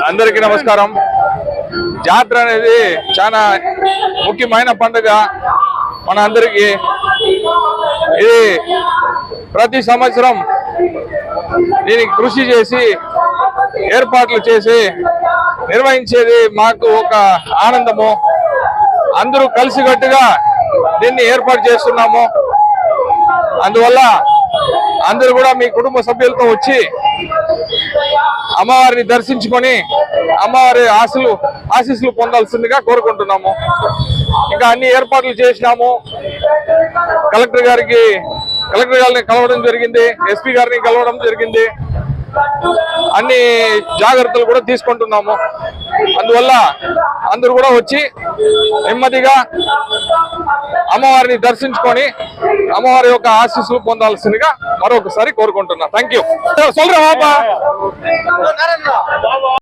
అందరికీ నమస్కారం. జాతర అనేది చాలా ముఖ్యమైన పండుగ మన అందరికీ. ఇది ప్రతి సంవత్సరం దీనికి కృషి చేసి ఏర్పాట్లు చేసి నిర్వహించేది మాకు ఒక ఆనందము. అందరూ కలిసికట్టుగా దీన్ని ఏర్పాటు చేస్తున్నాము. అందువల్ల అందరూ కూడా మీ కుటుంబ సభ్యులతో వచ్చి అమ్మవారిని దర్శించుకొని అమ్మవారి ఆశీస్సులు పొందాల్సిందిగా కోరుకుంటున్నాము. ఇంకా అన్ని ఏర్పాట్లు చేసినాము. కలెక్టర్ గారిని కలవడం జరిగింది, ఎస్పీ గారిని కలవడం జరిగింది. అన్ని జాగ్రత్తలు కూడా తీసుకుంటున్నాము. అందువల్ల అందరూ కూడా వచ్చి నెమ్మదిగా అమ్మవారిని దర్శించుకొని అమ్మవారి యొక్క ఆశీస్సులు పొందాల్సిందిగా మరొకసారి కోరుకుంటున్నా. Thank you.